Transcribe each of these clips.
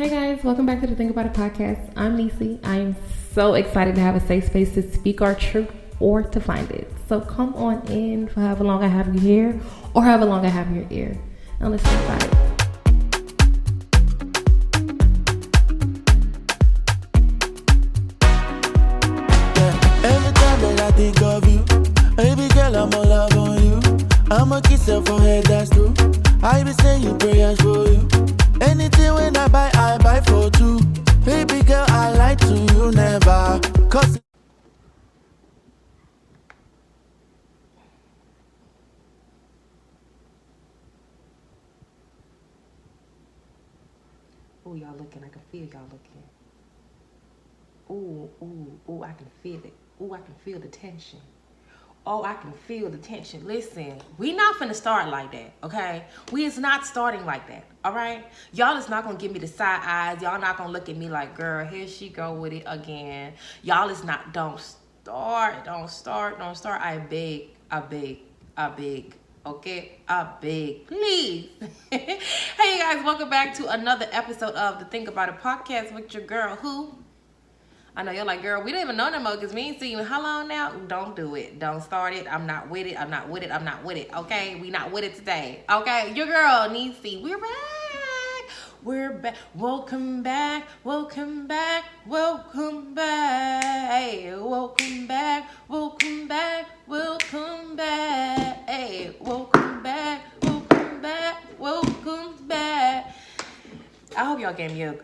Hey guys, welcome back to the Think About It podcast. I'm Nisi. I am so excited to have a safe space to speak our truth or to find it. So come on in for however long I have you here or however long I have your ear. Now let's talk about it. Every time that I think of you, baby girl, I'm all love on you. I'ma kiss your forehead, that's true. I be saying prayers for you. Anything when I buy for two. Baby girl, I lie to you never. Cause Ooh, y'all looking. I can feel y'all looking. Ooh, I can feel it. Ooh, I can feel the tension. Oh, I can feel the tension. Listen, we not finna start like that, okay? We is not starting like that, all right? Y'all is not gonna give me the side eyes. Y'all not gonna look at me like, girl, here she go with it again. Y'all is not, don't start. I beg. Okay, I beg, please. Hey, you guys, welcome back to another episode of the Think About It podcast with your girl, who? I know you're like, girl, we don't even know no more because we ain't seen you in how long now? Don't do it. Don't start it. I'm not with it. Okay? We not with it today. Okay? Your girl, Nisi. We're back. Welcome back. Hey, welcome back. Hey, welcome back. I hope y'all gave me a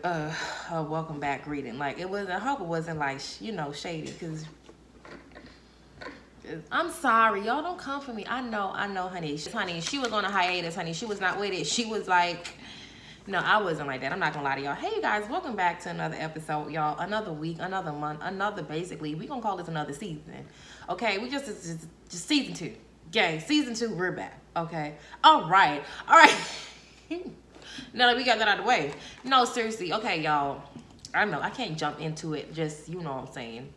welcome back greeting. Like, it was, I hope it wasn't like, shady, because I'm sorry. Y'all don't come for me. I know, honey. She was on a hiatus, honey. She was not with it. She was like, no, I wasn't like that. I'm not gonna lie to y'all. Hey, you guys, welcome back to another episode, y'all. Another week, another month, basically, we gonna call this another season. Okay, we just season 2. Yay, season 2, we're back. Okay, all right. Now that we got that out of the way. No, seriously. Okay, y'all. I know I can't jump into it. Just, you know what I'm saying.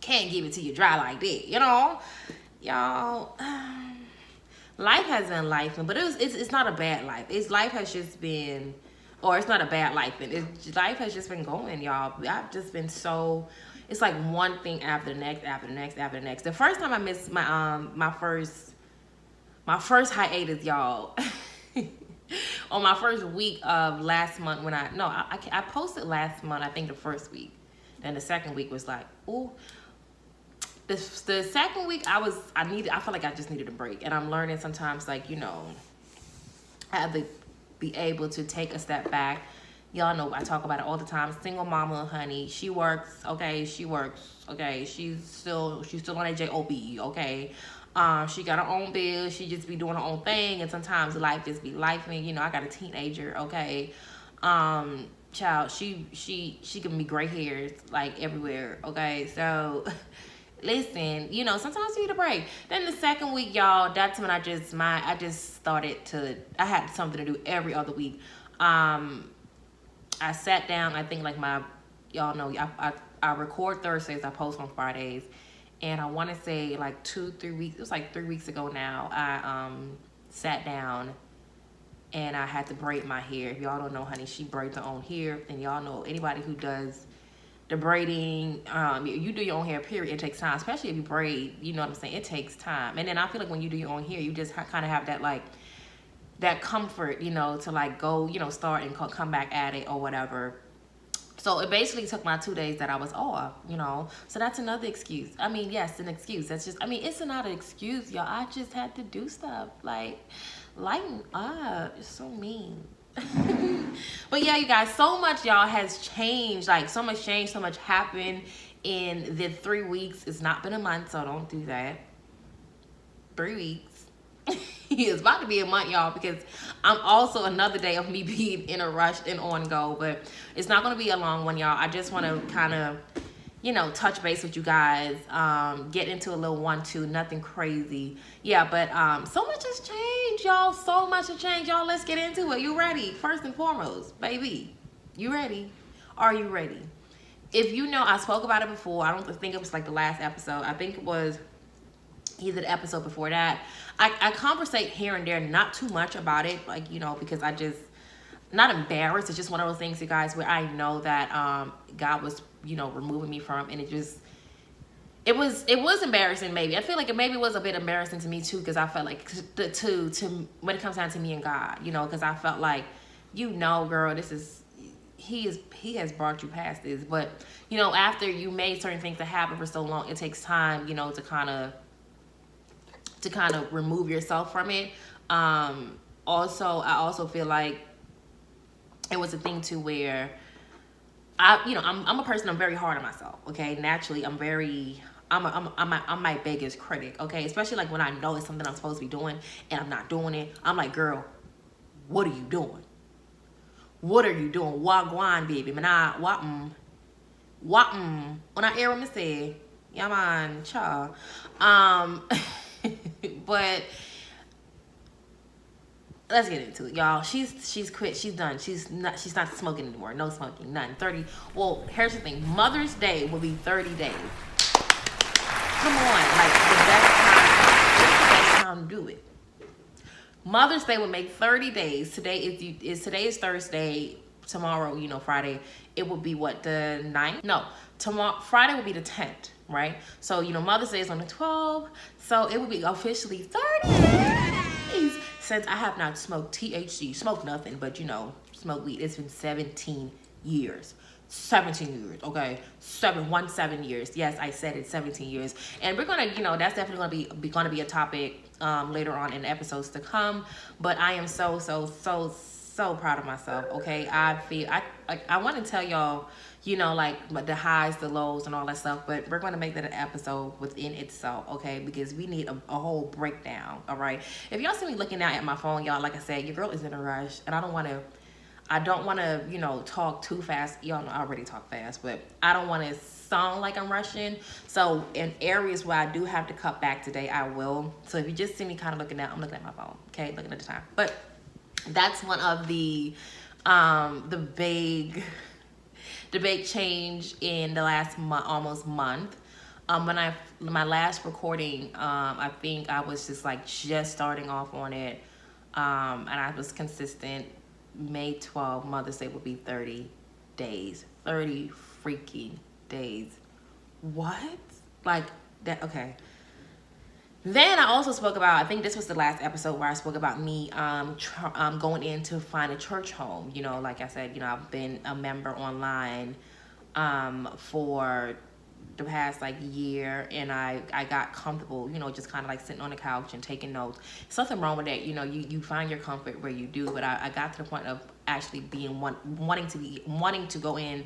Can't give it to you dry like that. You know? Y'all. Life has been lifing. But it's not a bad life. Life has just been. Or it's not a bad life. Life has just been going, y'all. I've just been so. It's like one thing after the next. The first time I missed my first hiatus, y'all. On my first week of last month when I posted last month, I think the first week. Then the second week was like, ooh. The second week I felt like I just needed a break. And I'm learning sometimes, like, I have to be able to take a step back. Y'all know I talk about it all the time. Single mama, honey. She works, okay. She's still on a job, okay. She got her own bills. She just be doing her own thing, and sometimes life just be lifing. I got a teenager, okay. Child, she can be gray hairs like everywhere, okay. So, listen, sometimes you need a break. Then the second week, y'all, that's when I just started to. I had something to do every other week. I sat down. I think like y'all know, I record Thursdays. I post on Fridays. And I want to say like 2-3 weeks, it was like 3 weeks ago now, I sat down and I had to braid my hair. If y'all don't know, honey, she braids her own hair. And y'all know, anybody who does the braiding, you do your own hair, period, it takes time. Especially if you braid, you know what I'm saying? It takes time. And then I feel like when you do your own hair, you just kind of have that like, that comfort, to like go, start and come back at it or whatever. So it basically took my 2 days that I was off, So that's another excuse. I mean, yes, an excuse. That's just, it's not an excuse, y'all. I just had to do stuff. Like, lighten up. It's so mean. But yeah, you guys, so much, y'all, has changed. Like, so much changed, so much happened in the 3 weeks. It's not been a month, so don't do that. 3 weeks. It's about to be a month, y'all, because I'm also another day of me being in a rush and on go, but it's not going to be a long one, y'all. I just want to kind of, touch base with you guys, get into a little 1-2, nothing crazy. Yeah, but so much has changed, y'all. So much has changed, y'all. Let's get into it. You ready? First and foremost, baby, you ready? Are you ready? If you know, I spoke about it before. I don't think it was like the last episode. I think it was either the episode before that. I conversate here and there, not too much about it, like, because not embarrassed. It's just one of those things, you guys, where I know that God was, removing me from, and it was embarrassing. Maybe I feel like it maybe was a bit embarrassing to me too, because I felt like to when it comes down to me and God, because I felt like, girl, this is he has brought you past this, but after you made certain things that happen for so long, it takes time, to kind of remove yourself from it. Also, I also feel like it was a thing too where I'm a person, I'm very hard on myself. Okay, naturally, I'm my biggest critic. Okay, especially like when I know it's something I'm supposed to be doing and I'm not doing it. I'm like, girl, what are you doing? What are you doing? Wagwan, baby. Mana wapm. When I air me say, yeah man, cha. But let's get into it, y'all. She's quit. She's done. She's not smoking anymore. No smoking. None. 30. Well, here's the thing. Mother's Day will be 30 days. Come on, like the best time to do it. Mother's Day will make 30 days. Today is Thursday. Tomorrow, Friday, it will be what, the 9th? No, tomorrow, Friday will be the 10th, right? So, Mother's Day is on the 12th. So it will be officially 30 days since I have not smoked THC. Smoked nothing, but, smoked weed. It's been 17 years. 17 years, okay? 7 years. Yes, I said it, 17 years. And we're gonna, that's definitely gonna be a topic later on in the episodes to come. But I am so proud of myself. Okay, I want to tell y'all, like the highs, the lows, and all that stuff. But we're gonna make that an episode within itself, okay? Because we need a whole breakdown. All right. If y'all see me looking down at my phone, y'all, like I said, your girl is in a rush, and I don't want to, talk too fast. Y'all know I already talk fast, but I don't want to sound like I'm rushing. So in areas where I do have to cut back today, I will. So if you just see me kind of looking down, I'm looking at my phone, okay? Looking at the time. But that's one of the big change in the last almost month. When my last recording, I think I was just starting off on it, and I was consistent. May 12th, Mother's Day will be 30 days. 30 freaking days. What? Like that? Okay. Then I also spoke about, I think this was the last episode where I spoke about me going in to find a church home. Like I said, I've been a member online for the past year, and I got comfortable, just kind of sitting on the couch and taking notes. Something wrong with that, you find your comfort where you do, but I got to the point of actually being wanting to go in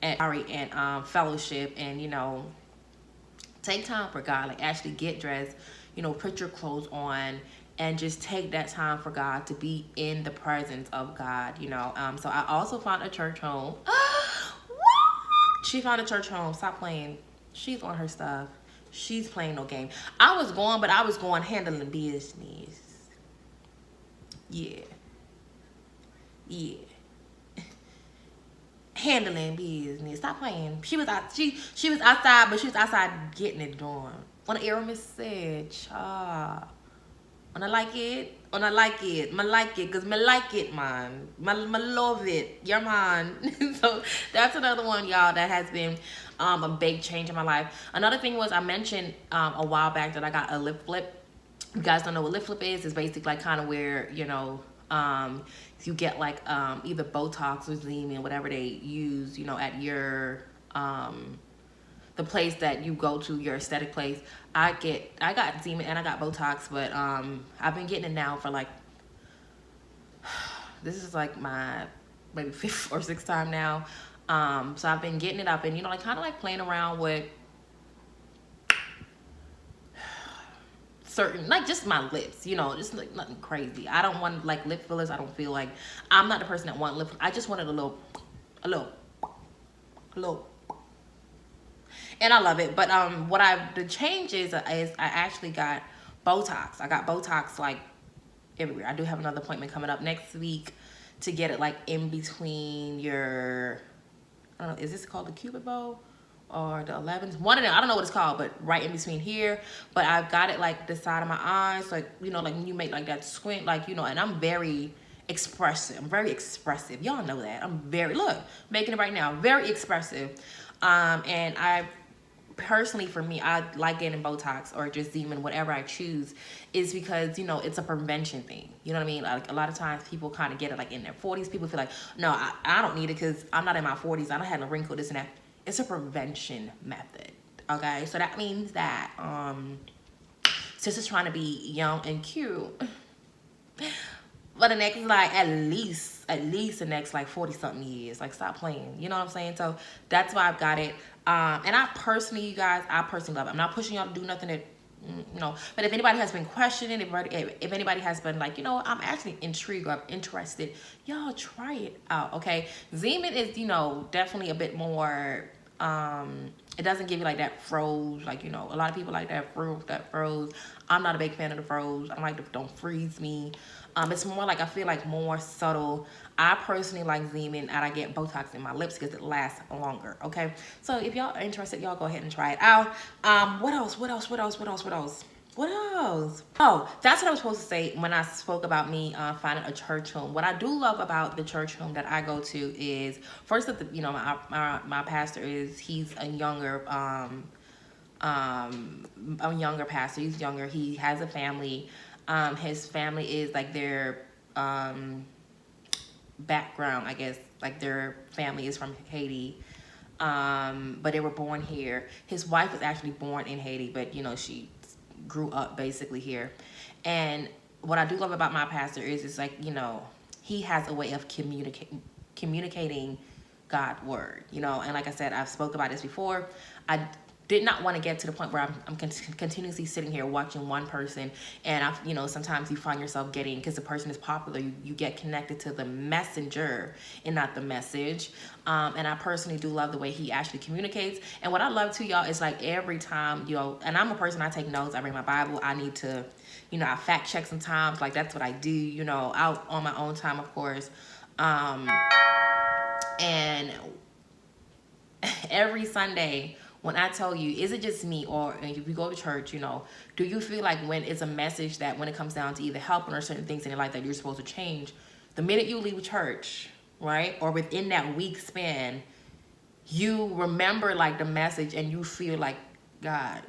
and fellowship and take time for God, actually get dressed, put your clothes on, and just take that time for God, to be in the presence of God, so I also found a church home. She found a church home. Stop playing. She's on her stuff. She's playing no game. I was going handling business. Yeah. Handling business. Stop playing. She was outside, but she was outside getting it done. When the Aramis said, "Cha." When I like it, I like it, cause I like it, man. I love it, yeah, man. So that's another one, y'all, that has been a big change in my life. Another thing was, I mentioned a while back that I got a lip flip. You guys don't know what lip flip is? It's basically kind of where you get either Botox or Xeam, whatever they use, at your the place that you go to, your aesthetic place. I got Xeam and I got Botox, but I've been getting it now for this is my maybe 5th or 6th time now. So I've been getting it up and kind of playing around with certain, just my lips, just nothing crazy. I don't want lip fillers. I don't feel like, I'm not the person that want lip. I just wanted a little, and I love it. But the change is I actually got Botox. I got Botox everywhere. I do have another appointment coming up next week to get it in between your, I don't know, is this called the Cupid bow or the 11s? One of them, I don't know what it's called, but right in between here. But I've got it the side of my eyes, when you make that squint, and I'm very, expressive. I'm very expressive. Y'all know that. I'm very, look, making it right now. Very expressive. And I personally, for me, I like getting Botox or just Zeman, whatever I choose, is because, you know, it's a prevention thing. You know what I mean? Like, a lot of times people kind of get it like in their 40s. People feel like, no, I don't need it because I'm not in my 40s. I don't have no wrinkle, this and that. It's a prevention method. Okay, so that means that sis is trying to be young and cute for the next, like, at least the next, like, 40 something years. Like, stop playing, you know what I'm saying? So that's why I've got it. And I personally, you guys, I personally love it. I'm not pushing y'all to do nothing that, no. But if anybody has been questioning, if anybody has been like, you know, I'm actually intrigued or interested, y'all try it out, okay? Zeman is, you know, definitely a bit more, it doesn't give you like that froze, like, you know, a lot of people like that froze. I'm not a big fan of the froze. I don't like the don't freeze me. It's more like, I feel like more subtle. I personally like Zeman, and I get Botox in my lips because it lasts longer, okay? So if y'all are interested, y'all go ahead and try it out. What else? Oh, that's what I was supposed to say when I spoke about me finding a church home. What I do love about the church home that I go to is, first, that you know, my pastor he's a younger pastor. He's younger. He has a family. His family is like their background, I guess, like their family is from Haiti. But they were born here. His wife was actually born in Haiti, but you know, she grew up basically here. And what I do love about my pastor is, it's like, you know, he has a way of communicating God's word, you know. And like I said, I've spoke about this before. I did not want to get to the point where I'm continuously sitting here watching one person, and you know, sometimes you find yourself getting, because the person is popular, you get connected to the messenger and not the message. And I personally do love the way he actually communicates. And what I love too, y'all, is like every time, you know, and I'm a person, I take notes, I read my Bible, I need to, you know, I fact check sometimes, like that's what I do, you know, out on my own time, of course. And every Sunday, when I tell you, is it just me, or if you go to church, you know, do you feel like when it's a message that when it comes down to either helping or certain things in your life that you're supposed to change, the minute you leave church, right, or within that week span, you remember like the message and you feel like, God,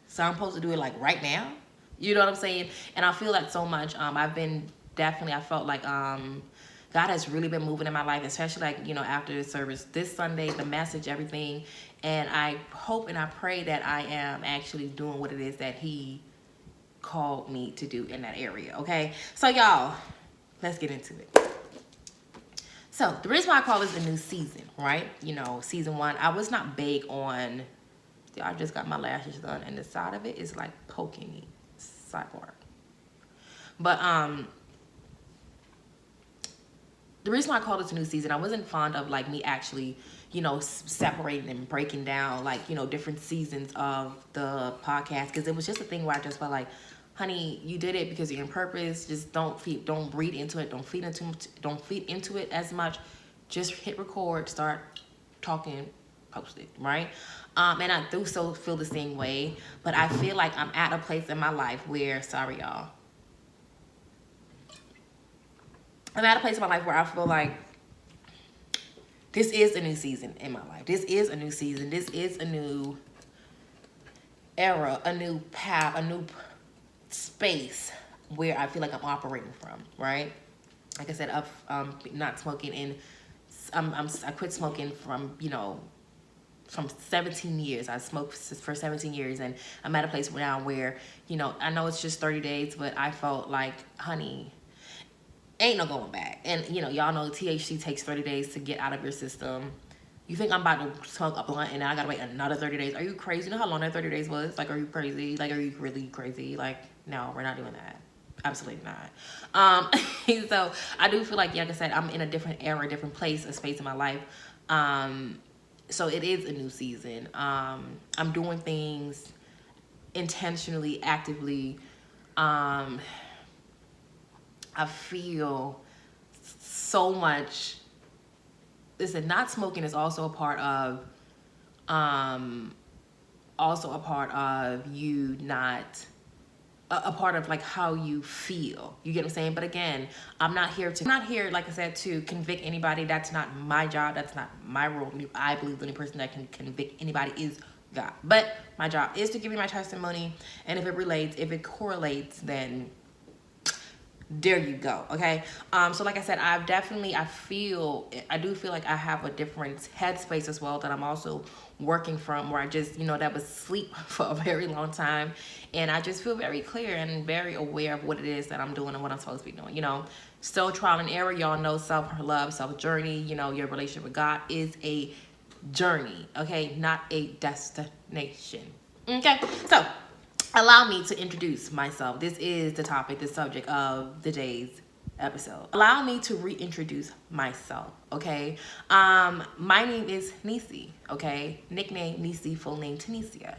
so I'm supposed to do it like right now? You know what I'm saying? And I feel that so much. I felt like God has really been moving in my life, especially like, you know, after the service this Sunday, the message, everything. And I hope and I pray that I am actually doing what it is that he called me to do in that area, okay? So y'all, let's get into it. So the reason why I call this a new season, right? You know, season 1, I was not big on, I just got my lashes done and the side of it is like poking me, sidebar. But the reason why I called it a new season, I wasn't fond of like me actually, you know, separating and breaking down like, you know, different seasons of the podcast, because it was just a thing where I just felt like, honey, you did it because you're in purpose. Just don't read into it. Don't feed into it as much. Just hit record, start talking, post it, right? And I do so feel the same way, but I feel like I'm at a place in my life where, sorry y'all, I'm at a place in my life where I feel like this is a new season in my life. This is a new season. This is a new era, a new path, a new space where I feel like I'm operating from, right? Like I said, I've not smoking in, I quit smoking from, you know, from 17 years. I smoked for 17 years, and I'm at a place now where, you know, I know it's just 30 days, but I felt like, honey, ain't no going back. And, you know, y'all know THC takes 30 days to get out of your system. You think I'm about to smoke a blunt and then I gotta wait another 30 days? Are you crazy? You know how long that 30 days was? Like, are you crazy? Like, are you really crazy? Like, no, we're not doing that. Absolutely not. So I do feel like, yeah, like I said, I'm in a different era, different place, a space in my life. So it is a new season. I'm doing things intentionally, actively. I feel so much. Listen, not smoking is also a part of you not a part of like how you feel. You get what I'm saying? But again, I'm not here, like I said, to convict anybody. That's not my job. That's not my role. I believe the only person that can convict anybody is God. But my job is to give you my testimony, and if it relates, if it correlates, then there you go. Okay. So like I said, I do feel like I have a different headspace as well that I'm also working from, where I just, that was sleep for a very long time. And I just feel very clear and very aware of what it is that I'm doing and what I'm supposed to be doing, still trial and error. Y'all know self-love, self-journey, your relationship with God is a journey. Okay. Not a destination. Okay. So allow me to introduce myself. This is the topic, the subject of the day's episode. Allow me to reintroduce myself, okay? My name is Nisi, okay? Nickname Nisi, full name Tanisha.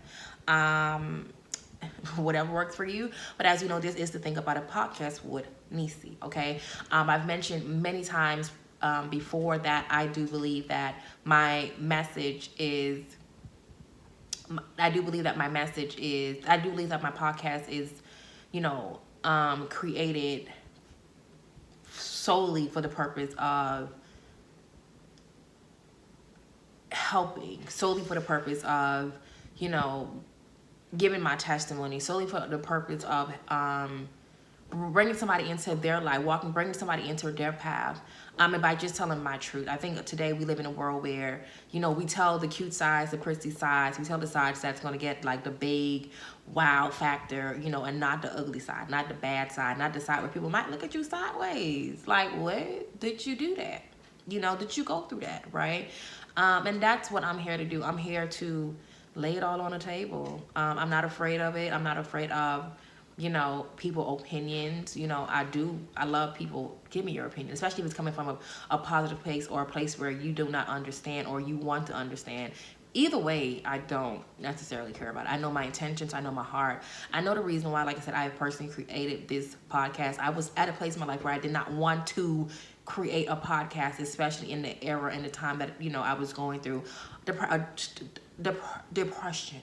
Whatever works for you. But as you know, this is the Think About It podcast with Nisi, okay? I've mentioned many times before that I do believe that my message is I do believe that my podcast is, created solely for the purpose of helping, solely for the purpose of, giving my testimony, solely for the purpose of bringing somebody into their life, bringing somebody into their path, and by just telling my truth. I think today we live in a world where, we tell the cute sides, the pretty sides, we tell the sides that's going to get like the big wow factor, and not the ugly side, not the bad side, not the side where people might look at you sideways. Like, what? Did you do that? Did you go through that, right? And that's what I'm here to do. I'm here to lay it all on the table. I'm not afraid of it. I'm not afraid of people opinions. I love people. Give me your opinion, especially if it's coming from a positive place or a place where you do not understand or you want to understand. Either way, I don't necessarily care about it. I know my intentions. I know my heart. I know the reason why, like I said, I personally created this podcast. I was at a place in my life where I did not want to create a podcast, especially in the era and the time that, I was going through depression.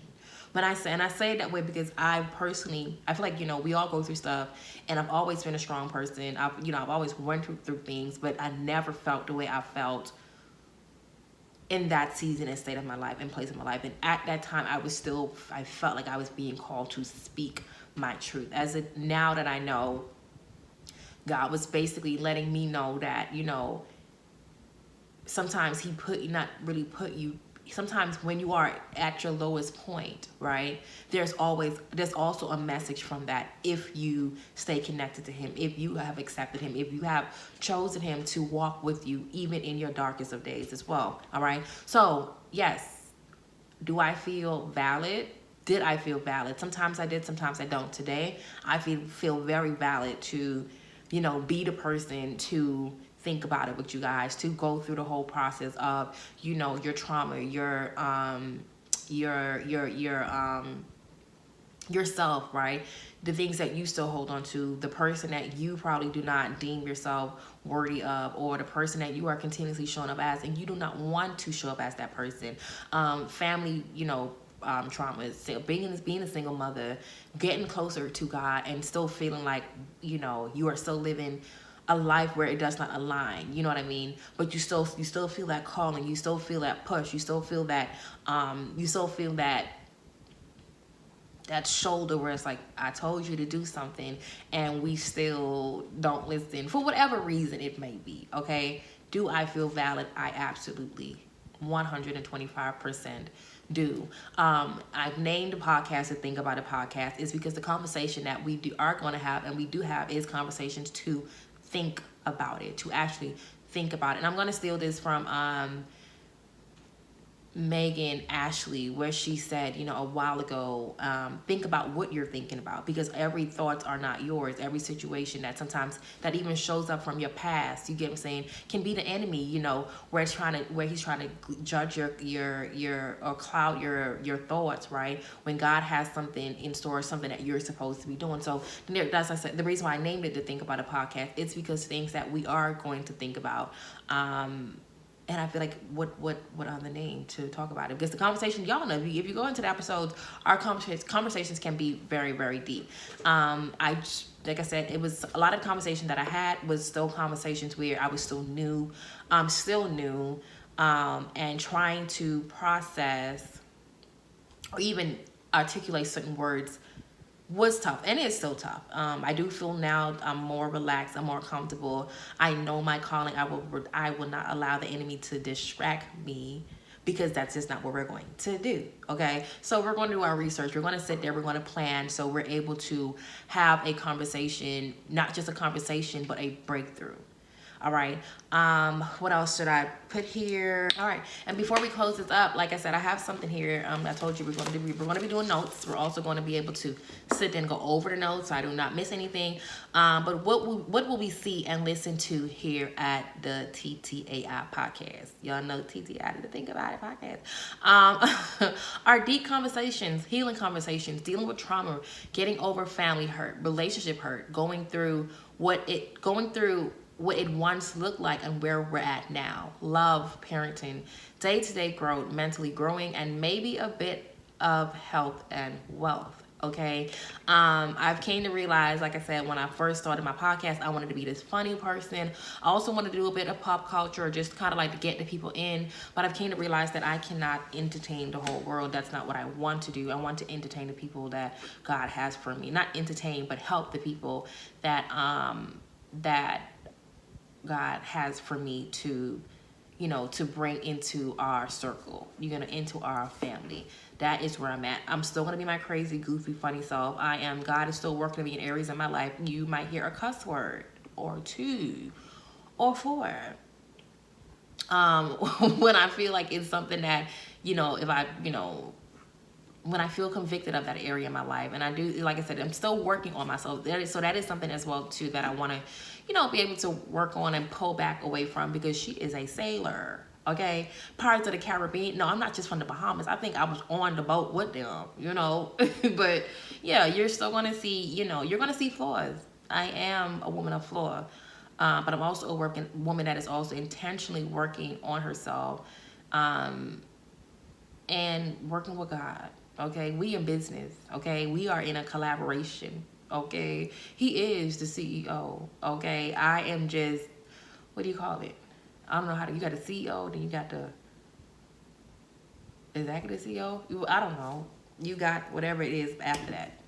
I say it that way because I feel like, we all go through stuff, and I've always been a strong person. I've always went through things, but I never felt the way I felt in that season and state of my life and place of my life. And at that time, I felt like I was being called to speak my truth. Now that I know, God was basically letting me know that, sometimes sometimes when you are at your lowest point, right, there's also a message from that if you stay connected to him, if you have accepted him, if you have chosen him to walk with you even in your darkest of days as well. All right. So yes, do I feel valid? Did I feel valid? Sometimes I did, sometimes I don't. Today, I feel very valid to, be the person to think about it with you guys, to go through the whole process of, your trauma, yourself, right? The things that you still hold on to, the person that you probably do not deem yourself worthy of, or the person that you are continuously showing up as, and you do not want to show up as that person. Family, trauma, being a single mother, getting closer to God, and still feeling like, you are still living a life where it does not align, you know what I mean? But you still feel that calling, you still feel that push, you still feel that, that shoulder where it's like, I told you to do something, and we still don't listen for whatever reason it may be. Okay, do I feel valid? I absolutely 125% do. I've named the podcast the Think About It podcast is because the conversation that we are going to have, and we do have, is conversations to think about it, to actually think about it. And I'm going to steal this from Megan Ashley, where she said, a while ago, think about what you're thinking about, because every thoughts are not yours. Every situation that sometimes that even shows up from your past, you get what I'm saying, can be the enemy, where he's trying to judge your or cloud your thoughts, right? When God has something in store, something that you're supposed to be doing. So that's, I said, the reason why I named it the Think About It podcast, it's because things that we are going to think about, And I feel like what other name to talk about it, because the conversation, y'all know, if you go into the episodes, our conversations can be very, very deep. Like I said, it was a lot of conversation that I had was still conversations where I was still new, and trying to process or even articulate certain words was tough, and it's still tough. I do feel now I'm more relaxed, I'm more comfortable. I know my calling. I will not allow the enemy to distract me, because that's just not what we're going to do. Okay, so we're going to do our research. We're going to sit there. We're going to plan, so we're able to have a conversation, not just a conversation, but a breakthrough. All right. What else should I put here? All right. And before we close this up, like I said, I have something here. I told you we're going to be doing notes. We're also going to be able to sit and go over the notes, so I do not miss anything. But what will we see and listen to here at the TTAI podcast? Y'all know TTAI, to think about it podcast. Our deep conversations, healing conversations, dealing with trauma, getting over family hurt, relationship hurt, going through what it once looked like and where we're at now. Love, parenting, day-to-day growth, mentally growing, and maybe a bit of health and wealth. Okay. I've came to realize, like I said, when I first started my podcast, I wanted to be this funny person. I also wanted to do a bit of pop culture, just kind of like to get the people in. But I've came to realize that I cannot entertain the whole world. That's not what I want to do. I want to entertain the people that God has for me. Not entertain, but help the people that God has for me to, to bring into our circle, into our family. That is where I'm at. I'm still going to be my crazy, goofy, funny self. God is still working on me in areas of my life. You might hear a cuss word or 2 or 4. When I feel like it's something that, when I feel convicted of that area in my life. And I do, like I said, I'm still working on myself. So that is something as well, too, that I want to, be able to work on and pull back away from, because she is a sailor, okay? Pirates of the Caribbean. No, I'm not just from the Bahamas. I think I was on the boat with them, But, yeah, you're still going to see, you're going to see flaws. I am a woman of flaw. But I'm also a woman that is also intentionally working on herself and working with God. Okay, we in business. Okay, we are in a collaboration. Okay, he is the CEO. Okay, I am just, what do you call it? I don't know how to. You got the CEO, then you got the executive CEO. I don't know. You got whatever it is after that.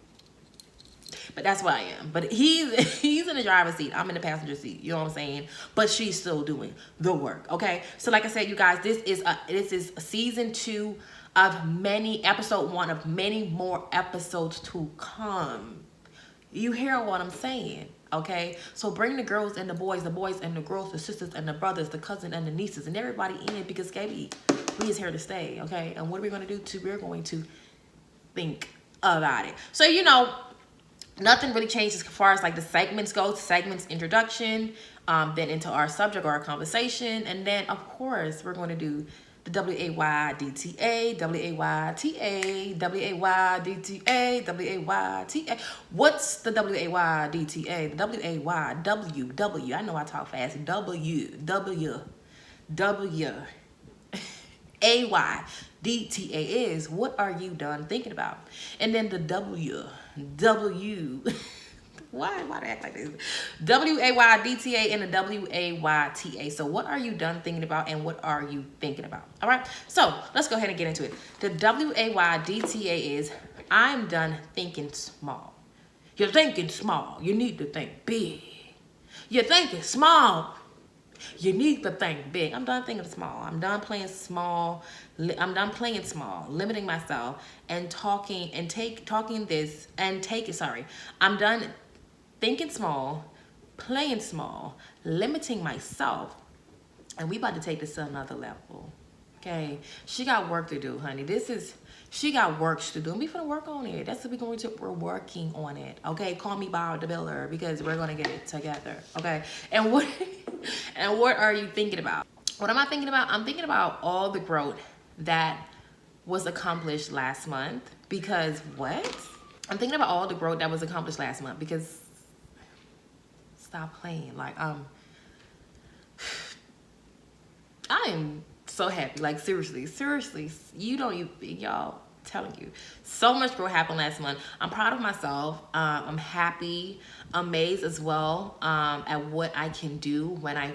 But that's what I am. But he's in the driver's seat. I'm in the passenger seat. You know what I'm saying? But she's still doing the work. Okay. So like I said, you guys, this is season 2 of episode 1 of many more episodes to come. You hear what I'm saying? Okay. So bring the girls and the boys and the girls, the sisters and the brothers, the cousins and the nieces and everybody in, because baby, we is here to stay. Okay. And what are we going to do? We're going to think about it. So, nothing really changes as far as like the segments go. Segments, introduction, then into our subject or our conversation. And then, of course, we're going to do the WAYDTA, WAYTA, WAYDTA, WAYTA. What's the WAYDTA? The WAYWW. I know I talk fast. WAYDTA is, what are you done thinking about? And then the why do I act like this? WAYDTA and the WAYTA. So what are you done thinking about, and what are you thinking about? All right. So let's go ahead and get into it. The WAYDTA is, I'm done thinking small. You're thinking small. You need to think big. You're thinking small. You need to think big. I'm done thinking small. I'm done playing small. I'm done playing small, limiting myself and talking this and take it. Sorry. I'm done thinking small, playing small, limiting myself. And we about to take this to another level. Okay. She got work to do, honey. She got work to do. And we finna work on it. That's what we're working on it. Okay. Call me Bob the Builder, because we're gonna get it together. Okay. And what are you thinking about? What am I thinking about? I'm thinking about all the growth that was accomplished last month. Because what? I'm thinking about all the growth that was accomplished last month, because stop playing. Like, I am so happy. Like, seriously, you don't even, y'all, telling you, so much growth happened last month. I'm proud of myself. I'm happy, amazed as well, at what I can do when I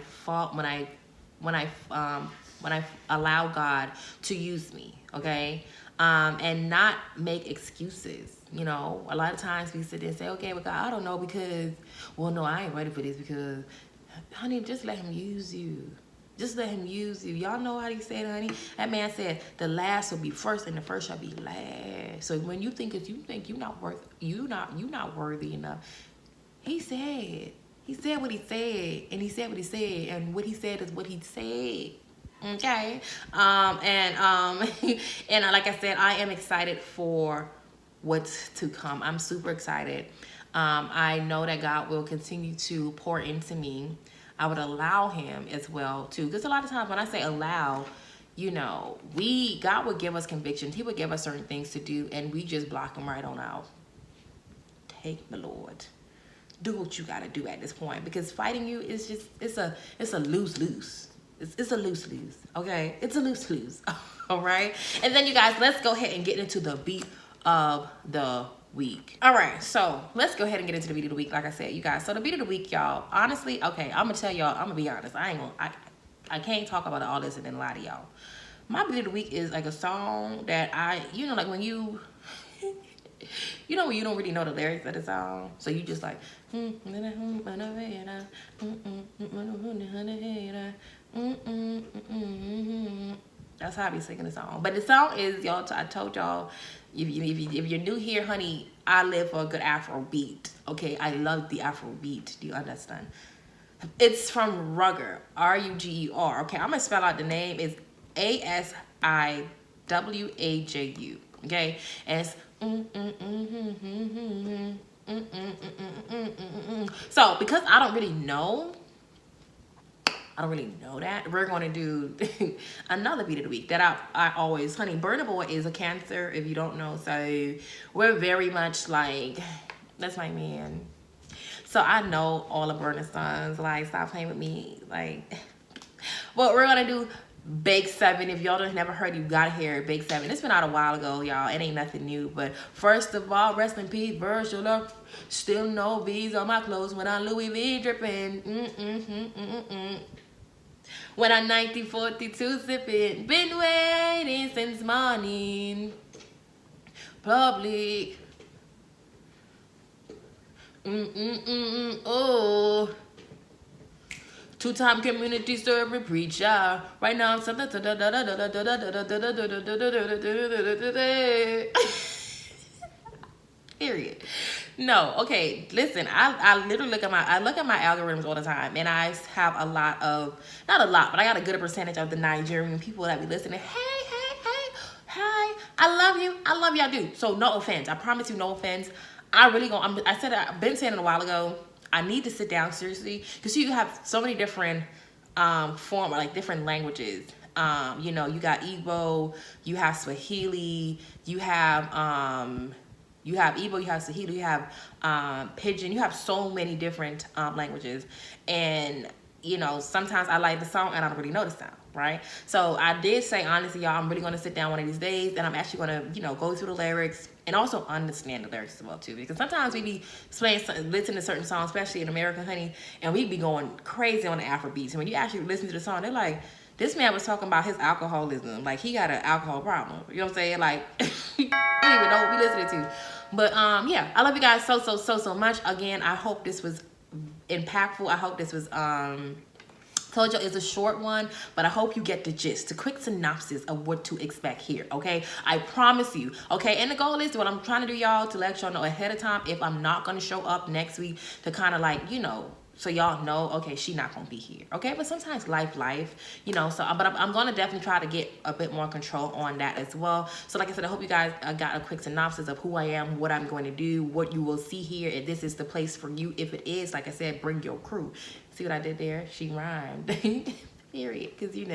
allow God to use me, okay? And not make excuses. You know, a lot of times we sit there and say, okay, well, God, I don't know because, well, no, I ain't ready for this because, honey, just let him use you. Just let him use you. Y'all know how he said, honey? That man said, the last will be first and the first shall be last. So when you think you're not worthy enough, he said what he said, and he said what he said, and what he said is what he said. Okay. And like I said, I am excited for what's to come. I'm super excited. I know that God will continue to pour into me. I would allow him as well too, because a lot of times when I say allow, you know, God would give us convictions. He would give us certain things to do, and we just block them right on out. Take the Lord. Do what you got to do at this point, because fighting you is just, it's a lose-lose. It's a lose-lose, okay? It's a lose-lose, all right? And then, you guys, let's go ahead and get into the beat of the week. All right, so let's go ahead and get into the beat of the week, like I said, you guys. So the beat of the week, y'all, honestly, okay, I'm going to tell y'all, I'm going to be honest. I can't talk about all this and then lie to y'all. My beat of the week is like a song that like when you... You know when you don't really know the lyrics of the song, so you just like, that's how I be singing the song. But the song is, y'all, I told y'all, if you're new here, honey, I live for a good Afro beat. Okay, I love the Afro beat. Do you understand? It's from Rugger, R-U-G-E-R. Okay, I'm gonna spell out the name. It's A-S-I-W-A-J-U. Okay, and it's so because I don't really know that, we're going to do another beat of the week that I always, honey, Burna Boy is a Cancer, if you don't know, so we're very much like, that's my man. So I know all of Burna's songs, like, stop playing with me, like, but we're going to do Bake 7. If y'all don't never heard, you gotta hear it. Bake 7. It's been out a while ago, y'all. It ain't nothing new. But first of all, rest in peace, Virgil. Still no V's on my clothes when I'm Louis V dripping. When I'm 1942 sipping. Been waiting since morning. Public. Oh. Two-time community service preacher. Right now I'm something. Period. No, okay. Listen, I literally look at my algorithms all the time, and I have a lot of, not a lot, but I got a good percentage of the Nigerian people that be listening. Hey, hi, I love y'all do. So no offense. I promise you, no offense. I've been saying it a while ago. I need to sit down seriously, because you have so many different different languages. You know, you got Igbo, you have Swahili, you have Igbo, you have Swahili, you have Pidgin, you have so many different languages. And you know, sometimes I like the song and I don't really know the sound, right? So I did say, honestly, y'all, I'm really going to sit down one of these days and I'm actually going to, you know, go through the lyrics and also understand the lyrics as well, too. Because sometimes we be listening to certain songs, especially in America, honey, and we be going crazy on the Afro beats. And when you actually listen to the song, they're like, this man was talking about his alcoholism. Like, he got an alcohol problem. You know what I'm saying? Like, we don't even know what we listening to. But, yeah, I love you guys so much. Again, I hope this was impactful. I hope this was told you it's a short one, but I hope you get the gist, the quick synopsis of what to expect here, okay? I promise you, okay? And the goal is, what I'm trying to do, y'all, to let y'all know ahead of time if I'm not going to show up next week, to kind of like, you know, so y'all know, okay, she not going to be here, okay? But sometimes life, you know, so, but I'm going to definitely try to get a bit more control on that as well. So like I said, I hope you guys got a quick synopsis of who I am, what I'm going to do, what you will see here, if this is the place for you. If it is, like I said, bring your crew. See what I did there? She rhymed. Period. Because you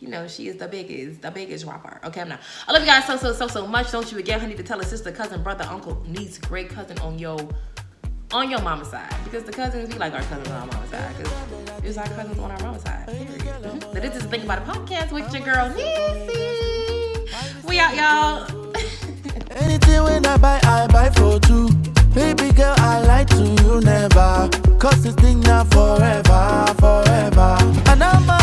know, she is the biggest rapper. Okay, I love you guys so much. Don't you forget, honey, to tell a sister, cousin, brother, uncle, niece, great cousin on your mama's side, because the cousins, we like our cousins on our mama's side, because It's our cousins on our mom's side. So this is Think About It podcast with your girl, Nancy. We out, y'all. Anything when I buy for two. Baby girl, I lie to you never. Cause this thing not forever. And I'm